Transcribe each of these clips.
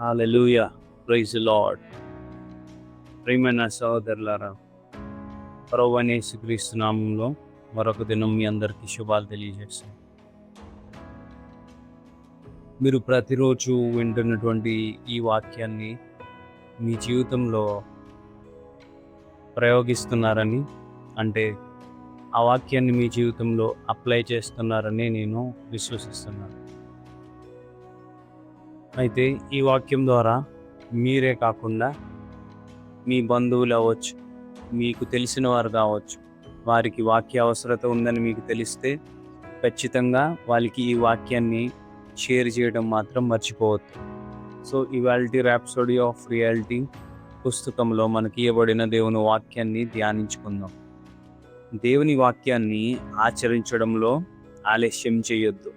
Hallelujah. Praise the lord. ప్రియమైన సహోదరులారా, ప్రభువైన యేసుక్రీస్తు నామములో మరొక దినం మీ అందరికీ శుభాలు తెలియజేస్తున్నాను. మీరు ప్రతిరోజు వింటున్నటువంటి ఈ వాక్యాన్ని మీ జీవితంలో ప్రయోగిస్తున్నారని, అంటే ఆ వాక్యాన్ని మీ జీవితంలో అప్లై చేస్తున్నారని నేను విశ్వసిస్తున్నాను. అయితే ఈ వాక్యం ద్వారా మీరే కాకుండా మీ బంధువులు అవ్వచ్చు, మీకు తెలిసిన వారు కావచ్చు, వారికి వాక్య అవసరత ఉందని మీకు తెలిస్తే ఖచ్చితంగా వాళ్ళకి ఈ వాక్యాన్ని షేర్ చేయడం మాత్రం మర్చిపోవద్దు. సో ఇవాల్టి ర్యాప్సోడీ ఆఫ్ రియాలిటీ పుస్తకంలో మనకి ఇవ్వబడిన దేవుని వాక్యాన్ని ధ్యానించుకుందాం. దేవుని వాక్యాన్ని ఆచరించడంలో ఆలస్యం చేయొద్దు.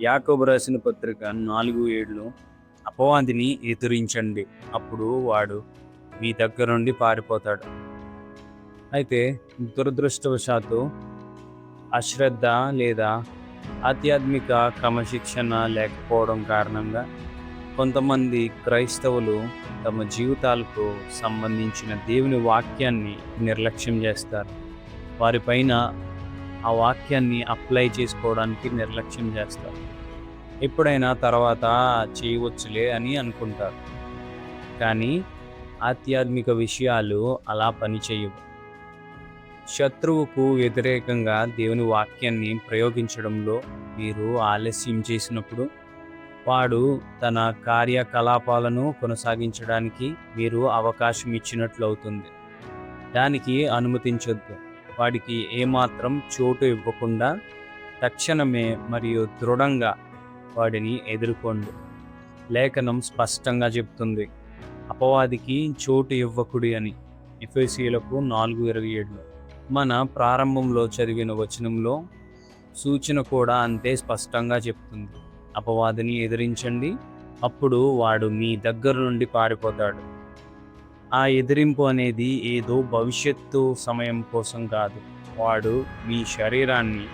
యాకోబు రాసిన పత్రిక 4:7 అపవాదిని ఎదిరించండి, అప్పుడు వాడు మీ దగ్గర నుండి పారిపోతాడు. అయితే దురదృష్టవశాత్తు అశ్రద్ధ లేదా ఆధ్యాత్మిక క్రమశిక్షణ లేకపోవడం కారణంగా కొంతమంది క్రైస్తవులు తమ జీవితాలకు సంబంధించిన దేవుని వాక్యాన్ని నిర్లక్ష్యం చేస్తారు. వారిపైన ఆ వాక్యాన్ని అప్లై చేసుకోవడానికి నిర్లక్ష్యం చేస్తారు. ఎప్పుడైనా తర్వాత చేయవచ్చులే అని అనుకుంటారు. కానీ ఆధ్యాత్మిక విషయాలు అలా పనిచేయవు. శత్రువుకు వ్యతిరేకంగా దేవుని వాక్యాన్ని ప్రయోగించడంలో మీరు ఆలస్యం చేసినప్పుడు వాడు తన కార్యకలాపాలను కొనసాగించడానికి మీరు అవకాశం ఇచ్చినట్లు అవుతుంది. దానికి అనుమతించొద్దు. వాడికి ఏమాత్రం చోటు ఇవ్వకుండా తక్షణమే మరియు దృఢంగా వాడిని ఎదుర్కోండి. లేఖనం స్పష్టంగా చెప్తుంది, అపవాదికి చోటు ఇవ్వకుడి అని. ఎఫెసీయులకు 4:27. మన ప్రారంభంలో చదివిన వచనంలో సూచన కూడా అంతే స్పష్టంగా చెప్తుంది. అపవాదిని ఎదిరించండి, అప్పుడు వాడు మీ దగ్గర నుండి పారిపోతాడు. ఆ ఎదిరింపు అనేది ఏదో భవిష్యత్తు సమయం కోసం కాదు. వాడు మీ శరీరాన్ని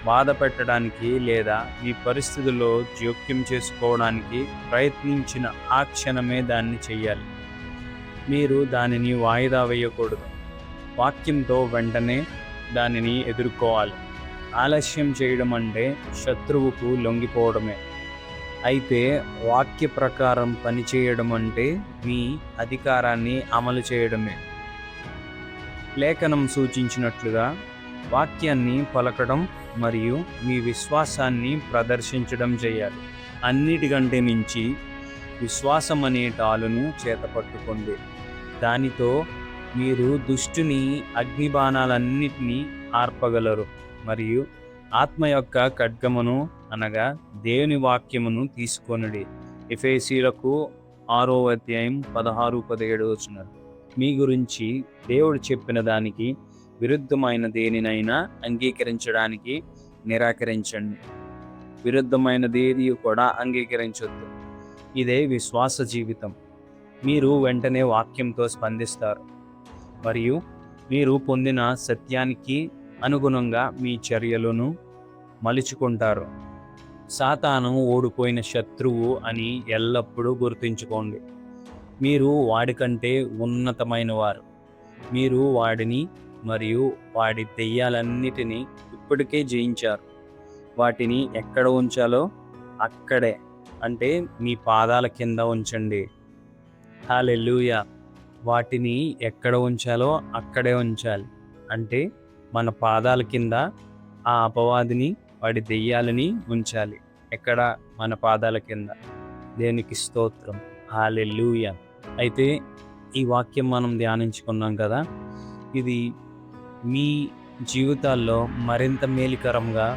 బాధ పెట్టడానికి లేదా మీ పరిస్థితుల్లో జోక్యం చేసుకోవడానికి ప్రయత్నించిన ఆ క్షణమే దాన్ని చెయ్యాలి. మీరు దానిని వాయిదా వేయకూడదు. వాక్యంతో వెంటనే దానిని ఎదుర్కోవాలి. ఆలస్యం చేయడం అంటే శత్రువుకు లొంగిపోవడమే. అయితే వాక్య ప్రకారం పనిచేయడం అంటే మీ అధికారాన్ని అమలు చేయడమే. లేఖనం సూచించినట్లుగా వాక్యాన్ని పలకడం మరియు మీ విశ్వాసాన్ని ప్రదర్శించడం చేయాలి. అన్నిటికంటే మించి విశ్వాసం అనే టాలును చేతపట్టుకోండి. దానితో మీరు దుష్టుని అగ్నిబాణాలన్నిటినీ ఆర్పగలరు మరియు ఆత్మ యొక్క ఖడ్గమును అనగా దేవుని వాక్యమును తీసుకొనుడి. ఎఫెసీయులకు 6:16-17 మీ గురించి దేవుడు చెప్పిన దానికి విరుద్ధమైన దేనినైనా అంగీకరించడానికి నిరాకరించండి. విరుద్ధమైన దేని కూడా అంగీకరించొద్దు. ఇదే విశ్వాస జీవితం. మీరు వెంటనే వాక్యంతో స్పందిస్తారు మరియు మీరు పొందిన సత్యానికి అనుగుణంగా మీ చర్యలను మలుచుకుంటారు. సాతాను ఓడిపోయిన శత్రువు అని ఎల్లప్పుడూ గుర్తుంచుకోండి. మీరు వాడికంటే ఉన్నతమైన వారు. మీరు వాడిని మరియు వాడి దెయ్యాలన్నిటినీ ఇప్పటికే జయించారు. వాటిని ఎక్కడ ఉంచాలో అక్కడే, అంటే మీ పాదాల కింద ఉంచండి. హల్లెలూయా. వాటిని ఎక్కడ ఉంచాలో అక్కడే ఉంచాలి. అంటే మన పాదాల కింద ఆ అపవాదిని, వాడి దెయ్యాలని ఉంచాలి. ఎక్కడ? మన పాదాల కింద. దేవునికి స్తోత్రం. హల్లెలూయా. అయితే ఈ వాక్యం మనం ధ్యానించుకున్నాం కదా, ఇది మీ జీవితాల్లో మరింత మేలుకరంగా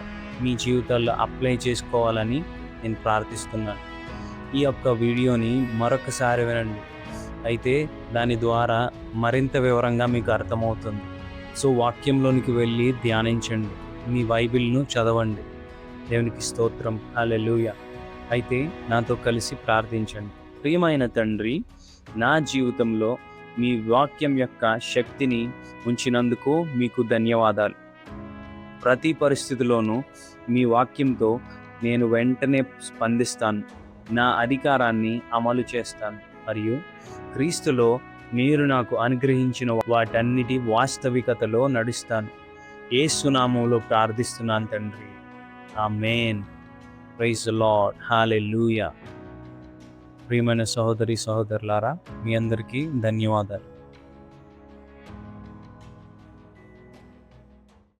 మీ జీవితాల్లో అప్లై చేసుకోవాలని నేను ప్రార్థిస్తున్నాను. ఈ యొక్క వీడియోని మరొకసారి వినండి. అయితే దాని ద్వారా మరింత వివరంగా మీకు అర్థమవుతుంది. సో వాక్యంలోనికి వెళ్ళి ధ్యానించండి. మీ బైబిల్ను చదవండి. దేవునికి స్తోత్రం. హల్లెలూయా. అయితే నాతో కలిసి ప్రార్థించండి. ప్రియమైన తండ్రి, నా జీవితంలో మీ వాక్యం యొక్క శక్తిని ఉంచినందుకు మీకు ధన్యవాదాలు. ప్రతి పరిస్థితిలోనూ మీ వాక్యంతో నేను వెంటనే స్పందిస్తాను. నా అధికారాన్ని అమలు చేస్తాను మరియు క్రీస్తులో మీరు నాకు అనుగ్రహించిన వాటన్నిటి వాస్తవికతలో నడుస్తాను. యేసు నామములో ప్రార్థిస్తున్నాను తండ్రి. ఆమేన్. Praise the lord. హల్లెలూయా. ప్రియమైన సహోదరి సహోదరులారా, మీ అందరికీ ధన్యవాదాలు.